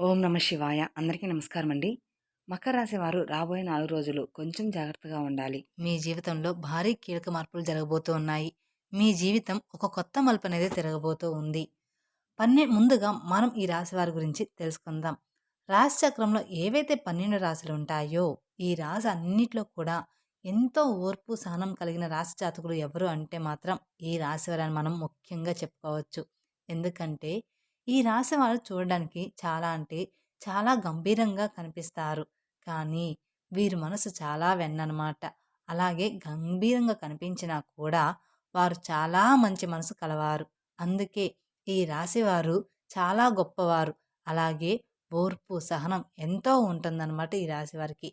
ఓం నమ శివాయ. అందరికీ నమస్కారం అండి. మకర రాశి వారు రాబోయే 4 రోజులు కొంచెం జాగ్రత్తగా ఉండాలి. మీ జీవితంలో భారీ కీలక మార్పులు జరగబోతూ ఉన్నాయి. మీ జీవితం ఒక కొత్త మలుపనేది తిరగబోతూ ఉంది. ముందుగా మనం ఈ రాశి వారి గురించి తెలుసుకుందాం. రాశి చక్రంలో ఏవైతే 12 రాశులు ఉంటాయో, ఈ రాశి అన్నిట్లో కూడా ఎంతో ఓర్పు, సహనం కలిగిన రాశి జాతకులు ఎవరు అంటే మాత్రం ఈ రాశి వారని మనం ముఖ్యంగా చెప్పుకోవచ్చు. ఎందుకంటే ఈ రాశి వారు చూడడానికి చాలా అంటే చాలా గంభీరంగా కనిపిస్తారు. కానీ వీరి మనసు చాలా వెన్ననమాట. అలాగే గంభీరంగా కనిపించినా కూడా వారు చాలా మంచి మనసు కలవారు. అందుకే ఈ రాశివారు చాలా గొప్పవారు. అలాగే ఓర్పు, సహనం ఎంతో ఉంటుందన్నమాట ఈ రాశివారికి.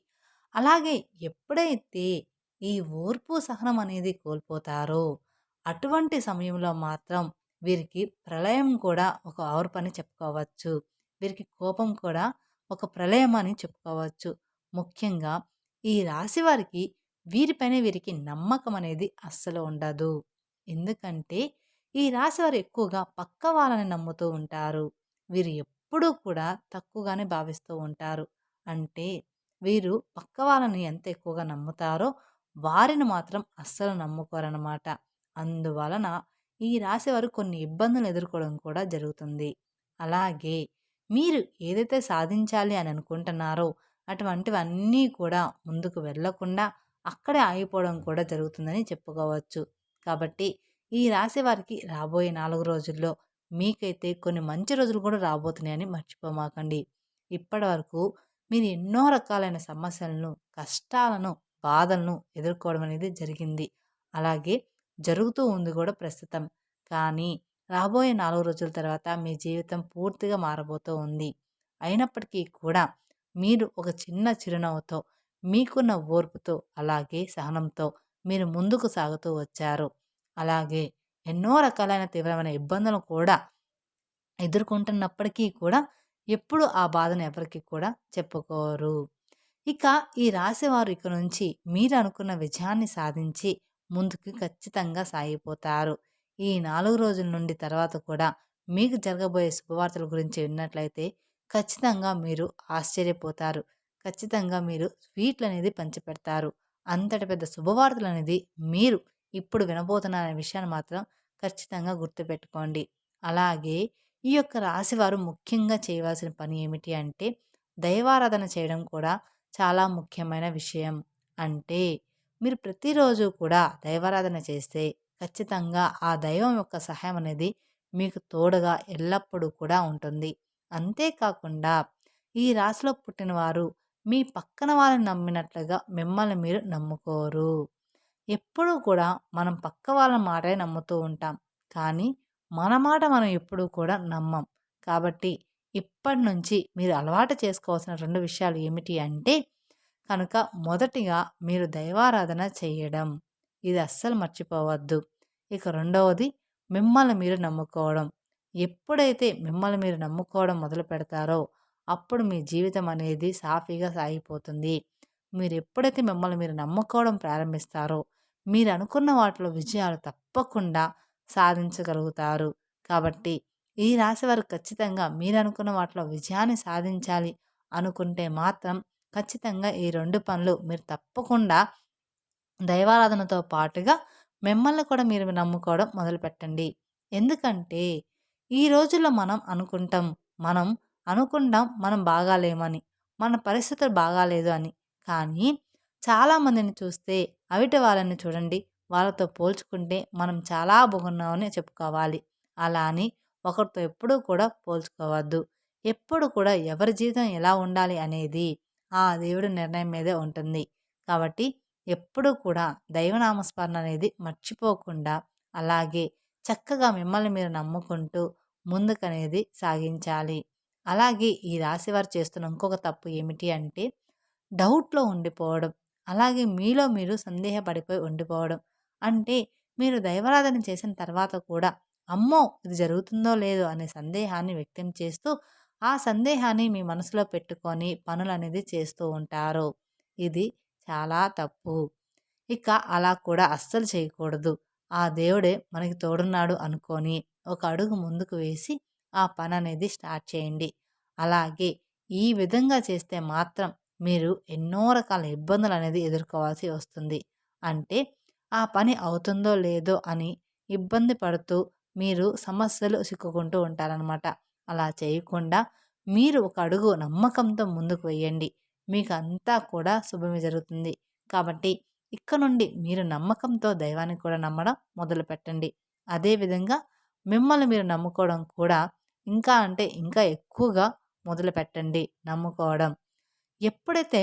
అలాగే ఎప్పుడైతే ఈ ఓర్పు, సహనం అనేది కోల్పోతారో, అటువంటి సమయంలో మాత్రం వీరికి ప్రళయం కూడా ఒక ఓర్పని చెప్పుకోవచ్చు. వీరికి కోపం కూడా ఒక ప్రళయం అని చెప్పుకోవచ్చు. ముఖ్యంగా ఈ రాశి వారికి వీరిపైన వీరికి నమ్మకం అనేది అస్సలు ఉండదు. ఎందుకంటే ఈ రాశి వారు ఎక్కువగా పక్క వాళ్ళని నమ్ముతూ ఉంటారు. వీరు ఎప్పుడూ కూడా తక్కువగానే భావిస్తూ ఉంటారు. అంటే వీరు పక్క వాళ్ళని ఎంత ఎక్కువగా నమ్ముతారో వారిని మాత్రం అస్సలు నమ్ముకోరనమాట. అందువలన ఈ రాశివారు కొన్ని ఇబ్బందులు ఎదుర్కోవడం కూడా జరుగుతుంది. అలాగే మీరు ఏదైతే సాధించాలి అని అనుకుంటున్నారో అటువంటివన్నీ కూడా ముందుకు వెళ్ళకుండా అక్కడే ఆగిపోవడం కూడా జరుగుతుందని చెప్పుకోవచ్చు. కాబట్టి ఈ రాశి వారికి రాబోయే 4 రోజుల్లో మీకైతే కొన్ని మంచి రోజులు కూడా రాబోతున్నాయని మర్చిపోమాకండి. ఇప్పటివరకు మీరు ఎన్నో రకాలైన సమస్యలను, కష్టాలను, బాధలను ఎదుర్కోవడం అనేది జరిగింది. అలాగే జరుగుతూ ఉంది కూడా ప్రస్తుతం. కానీ రాబోయే 4 రోజుల తర్వాత మీ జీవితం పూర్తిగా మారబోతూ ఉంది. అయినప్పటికీ కూడా మీరు ఒక చిన్న చిరునవ్వుతో, మీకున్న ఓర్పుతో, అలాగే సహనంతో మీరు ముందుకు సాగుతూ వచ్చారు. అలాగే ఎన్నో రకాలైన తీవ్రమైన ఇబ్బందులను కూడా ఎదుర్కొంటున్నప్పటికీ కూడా ఎప్పుడు ఆ బాధను ఎవరికీ కూడా చెప్పుకోరు. ఇక ఈ రాశివారు ఇక నుంచి మీరు అనుకున్న విజయాన్ని సాధించి ముందుకు ఖచ్చితంగా సాగిపోతారు. ఈ 4 రోజుల నుండి తర్వాత కూడా మీకు జరగబోయే శుభవార్తల గురించి విన్నట్లయితే ఖచ్చితంగా మీరు ఆశ్చర్యపోతారు. ఖచ్చితంగా మీరు స్వీట్లనేది పంచిపెడతారు. అంతటి పెద్ద శుభవార్తలనేది మీరు ఇప్పుడు వినబోతున్నారనే విషయాన్ని మాత్రం ఖచ్చితంగా గుర్తుపెట్టుకోండి. అలాగే ఈ యొక్క రాశివారు ముఖ్యంగా చేయవలసిన పని ఏమిటి అంటే దైవారాధన చేయడం కూడా చాలా ముఖ్యమైన విషయం. అంటే మీరు ప్రతిరోజు కూడా దైవారాధన చేస్తే ఖచ్చితంగా ఆ దైవం యొక్క సహాయం అనేది మీకు తోడుగా ఎల్లప్పుడూ కూడా ఉంటుంది. అంతేకాకుండా ఈ రాశిలో పుట్టినవారు మీ పక్కన వాళ్ళని నమ్మినట్లుగా మిమ్మల్ని మీరు నమ్ముకోరు. ఎప్పుడూ కూడా మనం పక్క వాళ్ళ మాటే నమ్ముతూ ఉంటాం. కానీ మన మాట మనం ఎప్పుడూ కూడా నమ్మం. కాబట్టి ఇప్పటి నుంచి మీరు అలవాటు చేసుకోవాల్సిన 2 విషయాలు ఏమిటి అంటే కనుక మొదటిగా మీరు దైవారాధన చేయడం. ఇది అస్సలు మర్చిపోవద్దు. ఇక రెండవది మిమ్మల్ని మీరు నమ్ముకోవడం. ఎప్పుడైతే మిమ్మల్ని మీరు నమ్ముకోవడం మొదలు పెడతారో అప్పుడు మీ జీవితం అనేది సాఫీగా సాగిపోతుంది. మీరు ఎప్పుడైతే మిమ్మల్ని మీరు నమ్ముకోవడం ప్రారంభిస్తారో మీరు అనుకున్న వాటిలో విజయాలు తప్పకుండా సాధించగలుగుతారు. కాబట్టి ఈ రాశి వారు ఖచ్చితంగా మీరు అనుకున్న వాటిలో విజయాన్ని సాధించాలి అనుకుంటే మాత్రం ఖచ్చితంగా ఈ 2 పనులు మీరు తప్పకుండా దైవారాధనతో పాటుగా మిమ్మల్ని కూడా మీరు నమ్ముకోవడం మొదలుపెట్టండి. ఎందుకంటే ఈ రోజుల్లో మనం అనుకుంటాం మనం బాగాలేమని, మన పరిస్థితులు బాగాలేదు అని. కానీ చాలామందిని చూస్తే అవిటి వాళ్ళని చూడండి, వాళ్ళతో పోల్చుకుంటే మనం చాలా బాగున్నామని చెప్పుకోవాలి. అలా అని ఒకరితో ఎప్పుడూ కూడా పోల్చుకోవద్దు. ఎప్పుడు కూడా ఎవరి జీవితం ఎలా ఉండాలి అనేది ఆ దేవుడి నిర్ణయం మీదే ఉంటుంది. కాబట్టి ఎప్పుడూ కూడా దైవనామస్మరణ అనేది మర్చిపోకుండా అలాగే చక్కగా మిమ్మల్ని మీరు నమ్ముకుంటూ ముందుకనేది సాగించాలి. అలాగే ఈ రాశివారు చేస్తున్న ఇంకొక తప్పు ఏమిటి అంటే డౌట్‌లో ఉండిపోవడం. అలాగే మీలో మీరు సందేహపడిపోయి ఉండిపోవడం. అంటే మీరు దైవారాధన చేసిన తర్వాత కూడా అమ్మో! ఇది జరుగుతుందో లేదో అనే సందేహాన్ని వ్యక్తం చేస్తూ, ఆ సందేహాన్ని మీ మనసులో పెట్టుకొని పనులనేది చేస్తూ ఉంటారు. ఇది చాలా తప్పు. ఇక అలా కూడా అస్సలు చేయకూడదు. ఆ దేవుడే మనకి తోడున్నాడు అనుకోని ఒక అడుగు ముందుకు వేసి ఆ పననేది స్టార్ట్ చేయండి. అలాగే ఈ విధంగా చేస్తే మాత్రం మీరు ఎన్నో రకాల ఇబ్బందులనేది ఎదుర్కోవాల్సి వస్తుంది. అంటే ఆ పని అవుతుందో లేదో అని ఇబ్బంది పడుతూ మీరు సమస్యలు చిక్కుకుంటూ ఉంటారనమాట. అలా చేయకుండా మీరు ఒక అడుగు నమ్మకంతో ముందుకు వెయ్యండి. మీకు అంతా కూడా శుభమే జరుగుతుంది. కాబట్టి ఇక నుండి మీరు నమ్మకంతో దైవాన్ని కూడా నమ్మడం మొదలుపెట్టండి. అదేవిధంగా మిమ్మల్ని మీరు నమ్ముకోవడం కూడా ఇంకా అంటే ఇంకా ఎక్కువగా మొదలుపెట్టండి నమ్ముకోవడం. ఎప్పుడైతే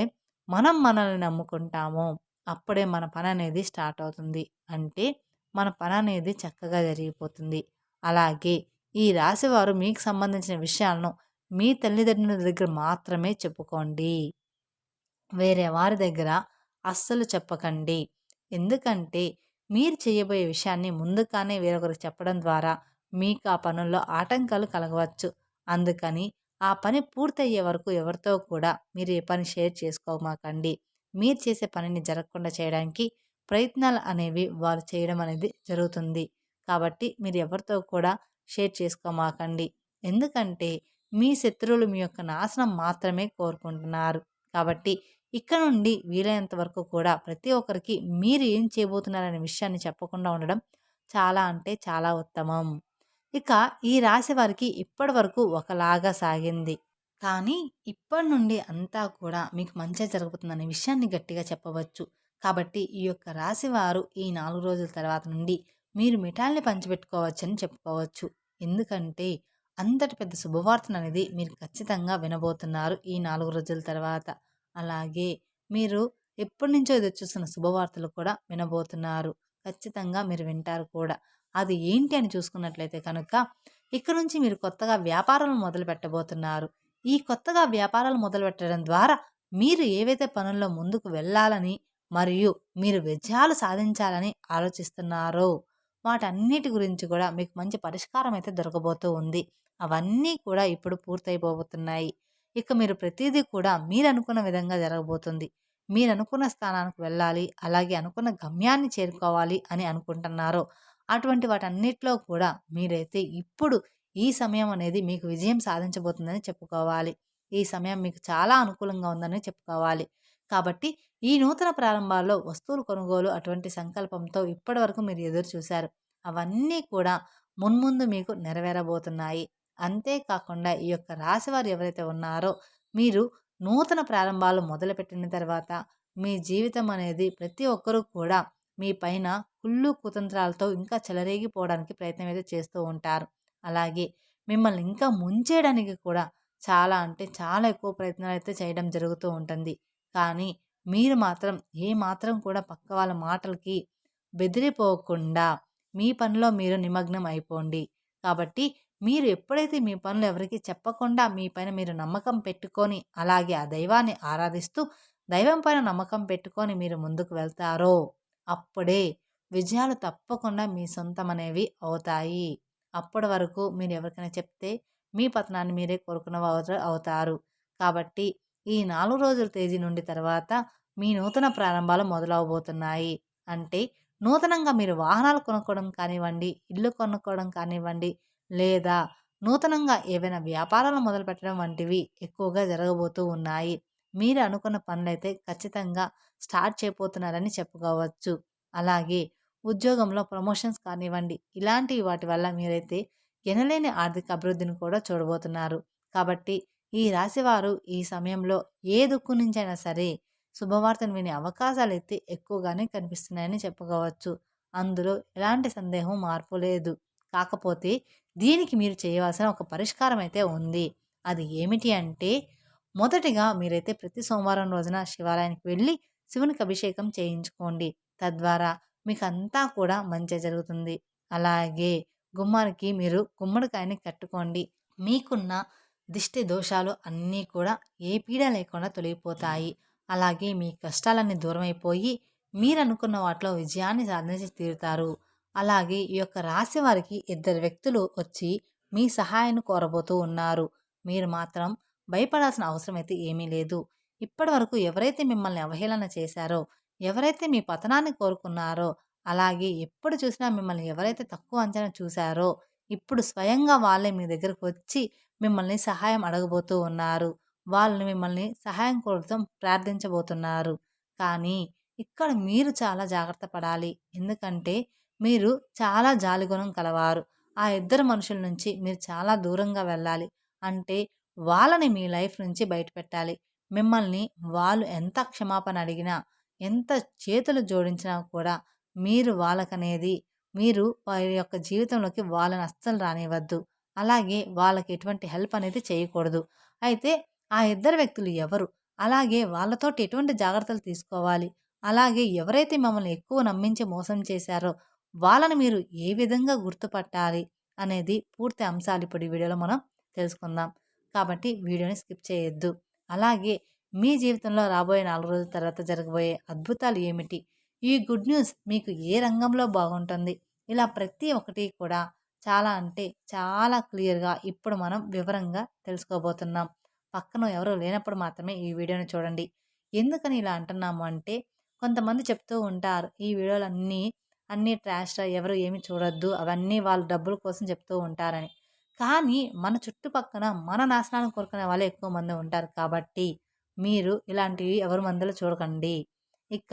మనం మనల్ని నమ్ముకుంటామో అప్పుడే మన పననేది స్టార్ట్ అవుతుంది. అంటే మన పననేది చక్కగా జరిగిపోతుంది. అలాగే ఈ రాశివారు మీకు సంబంధించిన విషయాలను మీ తల్లిదండ్రుల దగ్గర మాత్రమే చెప్పుకోండి. వేరే వారి దగ్గర అస్సలు చెప్పకండి. ఎందుకంటే మీరు చేయబోయే విషయాన్ని ముందుగానే వేరొకరికి చెప్పడం ద్వారా మీకు ఆ పనుల్లో ఆటంకాలు కలగవచ్చు. అందుకని ఆ పని పూర్తయ్యే వరకు ఎవరితో కూడా మీరు ఏ పని షేర్ చేసుకోమాకండి. మీరు చేసే పనిని జరగకుండా చేయడానికి ప్రయత్నాలు అనేవి వారు చేయడం అనేది జరుగుతుంది. కాబట్టి మీరు ఎవరితో కూడా షేర్ చేసుకోమాకండి. ఎందుకంటే మీ శత్రువులు మీ యొక్క నాశనం మాత్రమే కోరుకుంటున్నారు. కాబట్టి ఇక నుండి వీలైనంత వరకు కూడా ప్రతి ఒక్కరికి మీరు ఏం చేయబోతున్నారనే విషయాన్ని చెప్పకుండా ఉండడం చాలా అంటే చాలా ఉత్తమం. ఇక ఈ రాశి వారికి ఇప్పటి వరకు ఒకలాగా సాగింది. కానీ ఇప్పటి నుండి అంతా కూడా మీకు మంచే జరుగుతుందనే విషయాన్ని గట్టిగా చెప్పవచ్చు. కాబట్టి ఈ యొక్క రాశి వారు ఈ 4 రోజుల తర్వాత నుండి మీరు మిఠాయిల్ని పంచిపెట్టుకోవచ్చని చెప్పుకోవచ్చు. ఎందుకంటే అంతటి పెద్ద శుభవార్తననేది మీరు ఖచ్చితంగా వినబోతున్నారు ఈ 4 రోజుల తర్వాత. అలాగే మీరు ఎప్పటినుంచో ఎదురుచూస్తున్న శుభవార్తలు కూడా వినబోతున్నారు. ఖచ్చితంగా మీరు వింటారు కూడా. అది ఏంటి అని చూసుకున్నట్లయితే కనుక ఇక నుంచి మీరు కొత్తగా వ్యాపారాలను మొదలు పెట్టబోతున్నారు. ఈ కొత్తగా వ్యాపారాలు మొదలుపెట్టడం ద్వారా మీరు ఏవైతే పనుల్లో ముందుకు వెళ్ళాలని మరియు మీరు విజయాలు సాధించాలని ఆలోచిస్తున్నారో వాటన్నిటి గురించి కూడా మీకు మంచి పరిష్కారం అయితే దొరకబోతూ ఉంది. అవన్నీ కూడా ఇప్పుడు పూర్తయిపోబోతున్నాయి. ఇక మీరు ప్రతిదీ కూడా మీరనుకున్న విధంగా జరగబోతుంది. మీరనుకున్న స్థానానికి వెళ్ళాలి, అలాగే అనుకున్న గమ్యాన్ని చేరుకోవాలి అని అనుకుంటున్నారో అటువంటి వాటన్నిటిలో కూడా మీరైతే ఇప్పుడు ఈ సమయం అనేది మీకు విజయం సాధించబోతుందని చెప్పుకోవాలి. ఈ సమయం మీకు చాలా అనుకూలంగా ఉందని చెప్పుకోవాలి. కాబట్టి ఈ నూతన ప్రారంభాల్లో వస్తువులు కొనుగోలు అటువంటి సంకల్పంతో ఇప్పటివరకు మీరు ఎదురు చూశారు. అవన్నీ కూడా మున్ముందు మీకు నెరవేరబోతున్నాయి. అంతేకాకుండా ఈ యొక్క రాశివారు ఎవరైతే ఉన్నారో మీరు నూతన ప్రారంభాలు మొదలుపెట్టిన తర్వాత మీ జీవితం అనేది ప్రతి ఒక్కరూ కూడా మీ పైన కుళ్ళు కుతంత్రాలతో ఇంకా చెలరేగిపోవడానికి ప్రయత్నం అయితే చేస్తూ ఉంటారు. అలాగే మిమ్మల్ని ఇంకా ముంచేయడానికి కూడా చాలా అంటే చాలా ఎక్కువ ప్రయత్నాలు అయితే చేయడం జరుగుతూ ఉంటుంది. కానీ మీరు మాత్రం ఏ మాత్రం కూడా పక్క వాళ్ళ మాటలకి బెదిరిపోకుండా మీ పనిలో మీరు నిమగ్నం అయిపోండి. కాబట్టి మీరు ఎప్పుడైతే మీ పనులు ఎవరికీ చెప్పకుండా మీ పైన మీరు నమ్మకం పెట్టుకొని అలాగే ఆ దైవాన్ని ఆరాధిస్తూ దైవం పైన నమ్మకం పెట్టుకొని మీరు ముందుకు వెళ్తారో అప్పుడే విజయాలు తప్పకుండా మీ సొంతమనేవి అవుతాయి. అప్పటి వరకు మీరు ఎవరికైనా చెప్తే మీ పతనాన్ని మీరే కోరుకున్న వారు అవుతారు. కాబట్టి ఈ 4 రోజుల తేదీ నుండి తర్వాత మీ నూతన ప్రారంభాలు మొదలవబోతున్నాయి. అంటే నూతనంగా మీరు వాహనాలు కొనుక్కోవడం కానివ్వండి, ఇల్లు కొనుక్కోవడం కానివ్వండి, లేదా నూతనంగా ఏవైనా వ్యాపారాలు మొదలుపెట్టడం వంటివి ఎక్కువగా జరగబోతూ ఉన్నాయి. మీరు అనుకున్న పనులైతే ఖచ్చితంగా స్టార్ట్ చేయబోతున్నారని చెప్పుకోవచ్చు. అలాగే ఉద్యోగంలో ప్రమోషన్స్ కానివ్వండి, ఇలాంటి వాటి వల్ల మీరైతే ఎనలేని ఆర్థిక అభివృద్ధిని కూడా చూడబోతున్నారు. కాబట్టి ఈ రాశివారు ఈ సమయంలో ఏ దిక్కు నుంచైనా సరే శుభవార్తను వినే అవకాశాలైతే ఎక్కువగానే కనిపిస్తున్నాయని చెప్పుకోవచ్చు. అందులో ఎలాంటి సందేహం మార్పు లేదు. కాకపోతే దీనికి మీరు చేయవలసిన ఒక పరిష్కారం అయితే ఉంది. అది ఏమిటి అంటే మొదటిగా మీరైతే ప్రతి సోమవారం రోజున శివాలయానికి వెళ్ళి శివునికి అభిషేకం చేయించుకోండి. తద్వారా మీకంతా కూడా మంచే జరుగుతుంది. అలాగే గుమ్మానికి మీరు గుమ్మడికాయని కట్టుకోండి. మీకున్న దిష్టి దోషాలు అన్నీ కూడా ఏ పీడ లేకుండా తొలగిపోతాయి. అలాగే మీ కష్టాలన్నీ దూరమైపోయి మీరనుకున్న వాటిలో విజయాన్ని సాధించి తీరుతారు. అలాగే ఈ యొక్క రాశి వారికి ఇద్దరు వ్యక్తులు వచ్చి మీ సహాయాన్ని కోరబోతూ ఉన్నారు. మీరు మాత్రం భయపడాల్సిన అవసరం అయితే ఏమీ లేదు. ఇప్పటి వరకు ఎవరైతే మిమ్మల్ని అవహేళన చేశారో, ఎవరైతే మీ పతనాన్ని కోరుకున్నారో, అలాగే ఎప్పుడు చూసినా మిమ్మల్ని ఎవరైతే తక్కువ అంచనా చూశారో, ఇప్పుడు స్వయంగా వాళ్ళే మీ దగ్గరకు వచ్చి మిమ్మల్ని సహాయం అడగబోతూ ఉన్నారు. వాళ్ళు మిమ్మల్ని సహాయం కోసం ప్రార్థించబోతున్నారు. కానీ ఇక్కడ మీరు చాలా జాగ్రత్త పడాలి. ఎందుకంటే మీరు చాలా జాలిగుణం కలవారు. ఆ ఇద్దరు మనుషుల నుంచి మీరు చాలా దూరంగా వెళ్ళాలి. అంటే వాళ్ళని మీ లైఫ్ నుంచి బయటపెట్టాలి. మిమ్మల్ని వాళ్ళు ఎంత క్షమాపణ అడిగినా, ఎంత చేతులు జోడించినా కూడా మీరు వాళ్ళకనేది మీరు వారి యొక్క జీవితంలోకి వాళ్ళని అస్సలు రానివ్వద్దు. అలాగే వాళ్ళకి ఎటువంటి హెల్ప్ అనేది చేయకూడదు. అయితే ఆ ఇద్దరు వ్యక్తులు ఎవరు? అలాగే వాళ్ళతోటి ఎటువంటి జాగ్రత్తలు తీసుకోవాలి? అలాగే ఎవరైతే మమ్మల్ని ఎక్కువ నమ్మించి మోసం చేశారో వాళ్ళని మీరు ఏ విధంగా గుర్తుపట్టాలి? అనేది పూర్తి అంశాలు ఇప్పుడు ఈ వీడియోలో మనం తెలుసుకుందాం. కాబట్టి వీడియోని స్కిప్ చేయొద్దు. అలాగే మీ జీవితంలో రాబోయే 4 రోజుల తర్వాత జరగబోయే అద్భుతాలు ఏమిటి? ఈ గుడ్ న్యూస్ మీకు ఏ రంగంలో బాగుంటుంది? ఇలా ప్రతి ఒక్కటి కూడా చాలా అంటే చాలా క్లియర్‌గా ఇప్పుడు మనం వివరంగా తెలుసుకోబోతున్నాం. పక్కన ఎవరు లేనప్పుడు మాత్రమే ఈ వీడియోని చూడండి. ఎందుకని ఇలా అంటున్నాము అంటే కొంతమంది చెప్తూ ఉంటారు. ఈ వీడియోలన్నీ అన్నీ ట్రాష్‌రా ఎవరు ఏమి చూడొద్దు. అవన్నీ వాళ్ళు డబ్బుల కోసం చెప్తూ ఉంటారని. కానీ మన చుట్టుపక్కన మన నాశనాన్ని కోరుకునే వాళ్ళే ఎక్కువ మంది ఉంటారు కాబట్టి మీరు ఇలాంటివి ఎవరి మందిలో చూడకండి. ఇక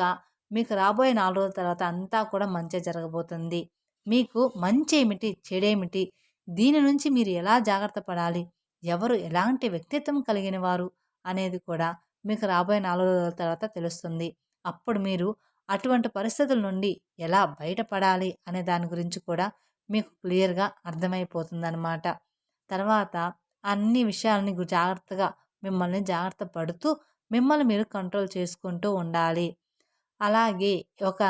మీకు రాబోయే 4 రోజుల తర్వాత అంతా కూడా మంచే జరగబోతుంది. మీకు మంచేమిటి, చెడేమిటి, దీని నుంచి మీరు ఎలా జాగ్రత్త పడాలి, ఎవరు ఎలాంటి వ్యక్తిత్వం కలిగిన వారు అనేది కూడా మీకు రాబోయే 4 రోజుల తర్వాత తెలుస్తుంది. అప్పుడు మీరు అటువంటి పరిస్థితుల నుండి ఎలా బయటపడాలి అనే దాని గురించి కూడా మీకు క్లియర్‌గా అర్థమైపోతుందనమాట. తర్వాత అన్ని విషయాలని జాగ్రత్తగా మిమ్మల్ని జాగ్రత్త పడుతూ మిమ్మల్ని మీరు కంట్రోల్ చేసుకుంటూ ఉండాలి. అలాగే ఒక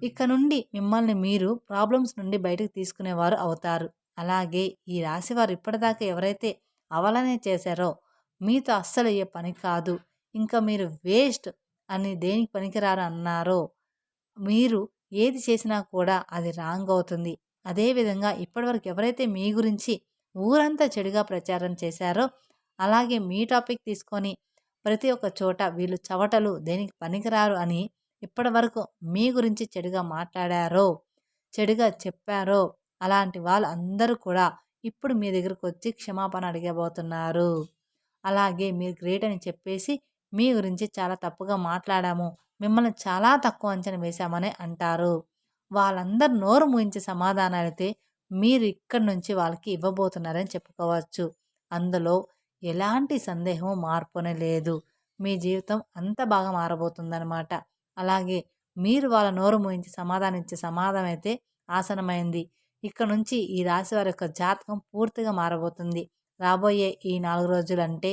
ఇక నుండి మిమ్మల్ని మీరు ప్రాబ్లమ్స్ నుండి బయటకు తీసుకునేవారు అవుతారు. అలాగే ఈ రాశివారు ఇప్పటిదాకా ఎవరైతే అవలనే చేశారో మీతో అస్సలయ్యే పని కాదు. ఇంకా మీరు వేస్ట్ అని దేనికి పనికిరారు అన్నారో మీరు ఏది చేసినా కూడా అది రాంగ్ అవుతుంది. అదేవిధంగా ఇప్పటివరకు ఎవరైతే మీ గురించి ఊరంతా చెడుగా ప్రచారం చేశారో, అలాగే మీ టాపిక్ తీసుకొని ప్రతి ఒక్క చోట వీళ్ళు చవటలు దేనికి పనికిరారు అని ఇప్పటివరకు మీ గురించి చెడుగా మాట్లాడారో, చెడుగా చెప్పారో, అలాంటి వాళ్ళు అందరూ కూడా ఇప్పుడు మీ దగ్గరకొచ్చి క్షమాపణ అడగబోతున్నారు. అలాగే మీరు గ్రేట్ అని చెప్పేసి మీ గురించి చాలా తప్పుగా మాట్లాడాము. మిమ్మల్ని చాలా తక్కువ అంచనా వేశామని అంటారు. వాళ్ళందరూ నోరు మూయించి సమాధానాలైతే మీరు ఇక్కడి నుంచి వాళ్ళకి ఇవ్వబోతున్నారని చెప్పుకోవచ్చు. అందులో ఎలాంటి సందేహం మార్పునే లేదు. మీ జీవితం అంత బాగా మారబోతుందనమాట. అలాగే మీరు వాళ్ళ నోరు మూయించి సమాధానం ఇచ్చే సమాధానం అయితే ఆసనమైంది. ఇక నుంచి ఈ రాశి వారి యొక్క జాతకం పూర్తిగా మారబోతుంది. రాబోయే ఈ 4 రోజులంటే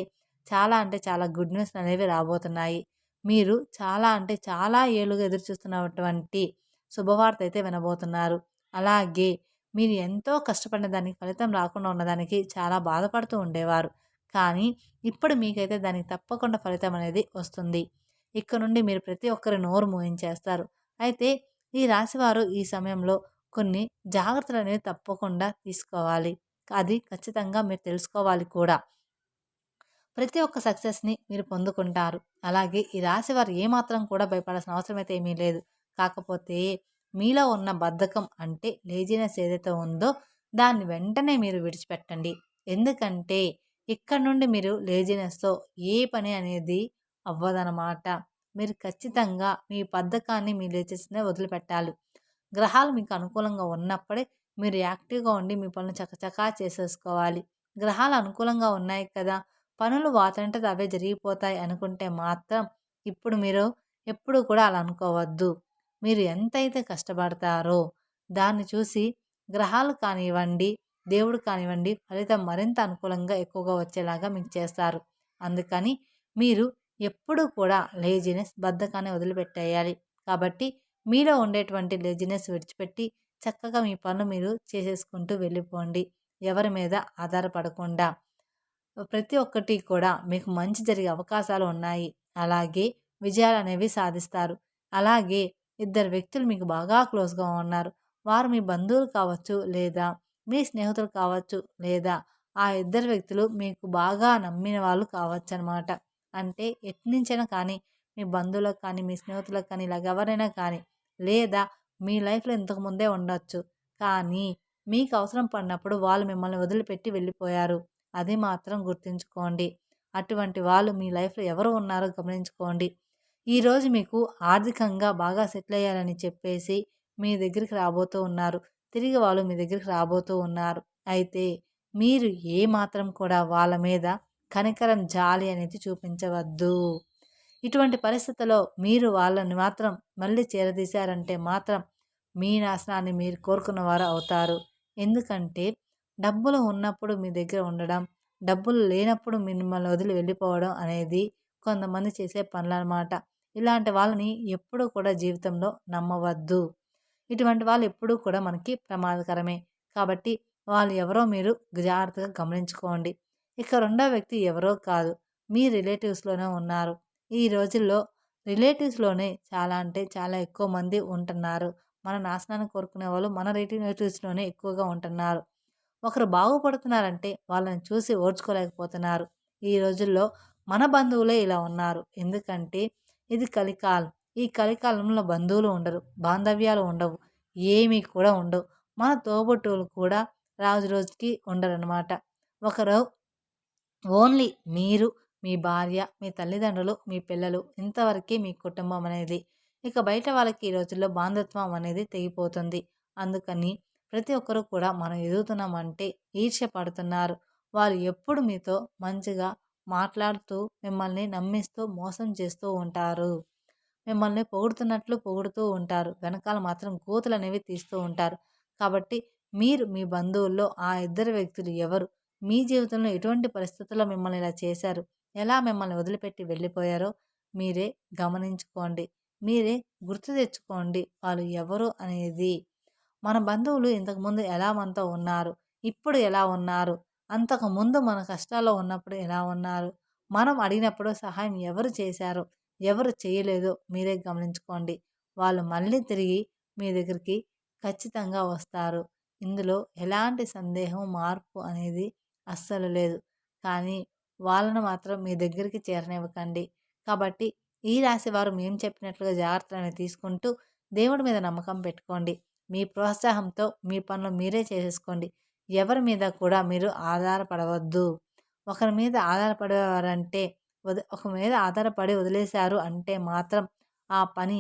అంటే చాలా గుడ్ న్యూస్ అనేవి రాబోతున్నాయి. మీరు చాలా అంటే చాలా ఏళ్లుగా ఎదురుచూస్తున్నటువంటి శుభవార్త అయితే వినబోతున్నారు. అలాగే మీరు ఎంతో కష్టపడిన దానికి ఫలితం రాకుండా ఉన్నదానికి చాలా బాధపడుతూ ఉండేవారు. కానీ ఇప్పుడు మీకైతే దానికి తప్పకుండా ఫలితం అనేది వస్తుంది. ఇక్కడ నుండి మీరు ప్రతి ఒక్కరి నోరు మూయించేస్తారు. అయితే ఈ రాశివారు ఈ సమయంలో కొన్ని జాగ్రత్తలనేవి తప్పకుండా తీసుకోవాలి. అది ఖచ్చితంగా మీరు తెలుసుకోవాలి కూడా. ప్రతి ఒక్క సక్సెస్‌ని మీరు పొందుకుంటారు. అలాగే ఈ రాశివారు ఏమాత్రం కూడా భయపడాల్సిన అవసరం అయితే ఏమీ లేదు. కాకపోతే మీలో ఉన్న బద్ధకం అంటే లేజినెస్ ఏదైతే ఉందో దాన్ని వెంటనే మీరు విడిచిపెట్టండి. ఎందుకంటే ఇక్కడ నుండి మీరు లేజినెస్‌తో ఏ పని అనేది అవ్వదనమాట. మీరు ఖచ్చితంగా మీ బద్ధకాన్ని, మీ లేజినెస్‌ని వదిలిపెట్టాలి. గ్రహాలు మీకు అనుకూలంగా ఉన్నప్పుడే మీరు యాక్టివ్‌గా ఉండి మీ పనులు చకచకా చేసేసుకోవాలి. గ్రహాలు అనుకూలంగా ఉన్నాయి కదా! పనులు వాటంతట అవే జరిగిపోతాయి అనుకుంటే మాత్రం ఇప్పుడు మీరు ఎప్పుడు కూడా అలా అనుకోవద్దు. మీరు ఎంతైతే కష్టపడతారో దాన్ని చూసి గ్రహాలు కానివ్వండి, దేవుడు కానివ్వండి ఫలితం మరింత అనుకూలంగా ఎక్కువగా వచ్చేలాగా మీకు చేస్తారు. అందుకని మీరు ఎప్పుడూ కూడా లేజినెస్, బద్ధకాన్ని వదిలిపెట్టేయాలి. కాబట్టి మీలో ఉండేటువంటి లేజినెస్ విడిచిపెట్టి చక్కగా మీ పనులు మీరు చేసేసుకుంటూ వెళ్ళిపోండి. ఎవరి మీద ఆధారపడకుండా. ప్రతి ఒక్కటి కూడా మీకు మంచి జరిగే అవకాశాలు ఉన్నాయి. అలాగే విజయాలనేవి సాధిస్తారు. అలాగే ఇద్దరు వ్యక్తులు మీకు బాగా క్లోజ్‌గా ఉన్నారు. వారు మీ బంధువులు కావచ్చు, లేదా మీ స్నేహితులు కావచ్చు, లేదా ఆ ఇద్దరు వ్యక్తులు మీకు బాగా నమ్మిన వాళ్ళు కావచ్చనమాట. అంటే ఎట్నుంచైనా కానీ మీ బంధువులకు కానీ, మీ స్నేహితులకు కానీ ఇలాగ ఎవరైనా కానీ, లేదా మీ లైఫ్‌లో ఇంతకు ముందే ఉండొచ్చు. కానీ మీకు అవసరం పడినప్పుడు వాళ్ళు మిమ్మల్ని వదిలిపెట్టి వెళ్ళిపోయారు. అది మాత్రం గుర్తుంచుకోండి. అటువంటి వాళ్ళు మీ లైఫ్‌లో ఎవరు ఉన్నారో గమనించుకోండి. ఈరోజు మీకు ఆర్థికంగా బాగా సెటిల్ అయ్యారని చెప్పేసి మీ దగ్గరికి రాబోతూ ఉన్నారు. తిరిగి వాళ్ళు మీ దగ్గరికి రాబోతూ ఉన్నారు. అయితే మీరు ఏ మాత్రం కూడా వాళ్ళ మీద కనికరం, జాలి అనేది చూపించవద్దు. ఇటువంటి పరిస్థితుల్లో మీరు వాళ్ళని మాత్రం మళ్ళీ చేరదీశారంటే మాత్రం మీ నాశనాన్ని మీరు కోరుకున్నవారు అవుతారు. ఎందుకంటే డబ్బులు ఉన్నప్పుడు మీ దగ్గర ఉండడం, డబ్బులు లేనప్పుడు మిమ్మల్ని వదిలి వెళ్ళిపోవడం అనేది కొంతమంది చేసే పనులనమాట. ఇలాంటి వాళ్ళని ఎప్పుడూ కూడా జీవితంలో నమ్మవద్దు. ఇటువంటి వాళ్ళు ఎప్పుడూ కూడా మనకి ప్రమాదకరమే. కాబట్టి వాళ్ళు ఎవరో మీరు జాగ్రత్తగా గమనించుకోండి. ఇక రెండో వ్యక్తి ఎవరో కాదు. మీ రిలేటివ్స్‌లోనే ఉన్నారు. ఈ రోజుల్లో రిలేటివ్స్‌లోనే చాలా అంటే చాలా ఎక్కువ మంది ఉంటున్నారు. మన నాశనాన్ని కోరుకునే వాళ్ళు మన రిలేటివ్స్‌లోనే ఎక్కువగా ఉంటున్నారు. ఒకరు బాగుపడుతున్నారంటే వాళ్ళని చూసి ఓర్చుకోలేకపోతున్నారు. ఈ రోజుల్లో మన బంధువులే ఇలా ఉన్నారు. ఎందుకంటే ఇది కలికాలం. ఈ కలికాలంలో బంధువులు ఉండరు. బాంధవ్యాలు ఉండవు. ఏమీ కూడా ఉండవు. మన తోబుట్టువులు కూడా రోజు రోజుకి ఉండరనమాట. ఒకరు ఓన్లీ మీరు, మీ భార్య, మీ తల్లిదండ్రులు, మీ పిల్లలు ఇంతవరకే మీ కుటుంబం అనేది. ఇక బయట వాళ్ళకి ఈ రోజుల్లో బాంధత్వం అనేది తెగిపోతుంది. అందుకని ప్రతి ఒక్కరు కూడా మనం ఎదుగుతున్నామంటే ఈర్ష్య పడుతున్నారు. వాళ్ళు ఎప్పుడు మీతో మంచిగా మాట్లాడుతూ, మిమ్మల్ని నమ్మిస్తూ, మోసం చేస్తూ ఉంటారు. మిమ్మల్ని పొగుడుతున్నట్లు పొగుడుతూ ఉంటారు. వెనకాల మాత్రం గోతులనేవి తీస్తూ ఉంటారు. కాబట్టి మీరు మీ బంధువుల్లో ఆ ఇద్దరు వ్యక్తులు ఎవరు? మీ జీవితంలో ఎటువంటి పరిస్థితుల్లో మిమ్మల్ని ఇలా చేశారు? ఎలా మిమ్మల్ని వదిలిపెట్టి వెళ్ళిపోయారో మీరే గమనించుకోండి. మీరే గుర్తు తెచ్చుకోండి వాళ్ళు ఎవరు అనేది. మన బంధువులు ఇంతకుముందు ఎలా మనతో ఉన్నారు? ఇప్పుడు ఎలా ఉన్నారు? అంతకుముందు మన కష్టాల్లో ఉన్నప్పుడు ఎలా ఉన్నారు? మనం అడిగినప్పుడు సహాయం ఎవరు చేశారో, ఎవరు చేయలేదో మీరే గమనించుకోండి. వాళ్ళు మళ్ళీ తిరిగి మీ దగ్గరికి ఖచ్చితంగా వస్తారు. ఇందులో ఎలాంటి సందేహం, మార్పు అనేది అస్సలు లేదు. కానీ వాళ్ళను మాత్రం మీ దగ్గరికి చేరనివ్వకండి. కాబట్టి ఈ రాశి వారు మేము చెప్పినట్లుగా జాగ్రత్తలనేవి తీసుకుంటూ దేవుడి మీద నమ్మకం పెట్టుకోండి. మీ ప్రోత్సాహంతో మీ పనులు మీరే చేసేసుకోండి. ఎవరి మీద కూడా మీరు ఆధారపడవద్దు. ఒకరి మీద ఆధారపడేవారంటే ఒక మీద ఆధారపడి వదిలేశారు అంటే మాత్రం ఆ పని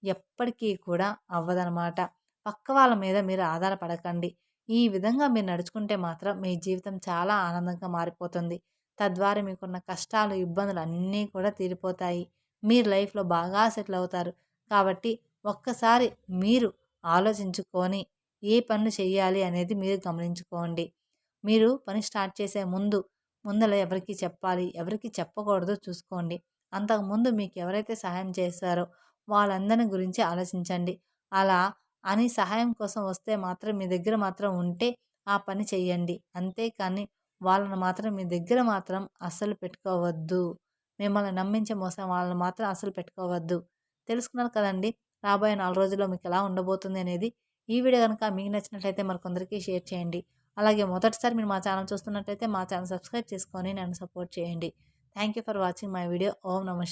ఎప్పటికీ కూడా అవ్వదనమాట. పక్క వాళ్ళ మీద మీరు ఆధారపడకండి. ఈ విధంగా మీరు నడుచుకుంటే మాత్రం మీ జీవితం చాలా ఆనందంగా మారిపోతుంది. తద్వారా మీకున్న కష్టాలు, ఇబ్బందులు అన్నీ కూడా తీరిపోతాయి. మీరు లైఫ్‌లో బాగా సెటిల్ అవుతారు. కాబట్టి ఒక్కసారి మీరు ఆలోచించుకొని ఏ పనులు చేయాలి అనేది మీరు గమనించుకోండి. మీరు పని స్టార్ట్ చేసే ముందల ఎవరికి చెప్పాలి, ఎవరికి చెప్పకూడదో చూసుకోండి. అంతకుముందు మీకు ఎవరైతే సహాయం చేశారో వాళ్ళందరిని గురించి ఆలోచించండి. అలా అని సహాయం కోసం వస్తే మాత్రం మీ దగ్గర మాత్రం ఉంటే ఆ పని చేయండి. అంతేకానీ వాళ్ళని మాత్రం మీ దగ్గర మాత్రం అస్సలు పెట్టుకోవద్దు. మిమ్మల్ని నమ్మించి మోసం వాళ్ళని మాత్రం అస్సలు పెట్టుకోవద్దు. తెలుసుకున్నారు కదండీ! రాబోయే 4 రోజుల్లో మీకెలా ఉండబోతుంది అనేది. ఈ వీడియో గనుక మీకు నచ్చినట్లయితే మరికొందరికి షేర్ చేయండి. అలాగే మొదటిసారి మీరు మా ఛానల్ చూస్తున్నట్లయితే మా ఛానల్ సబ్స్క్రైబ్ చేసుకొని నన్ను సపోర్ట్ చేయండి. Thank you for watching my video. ఓం నమః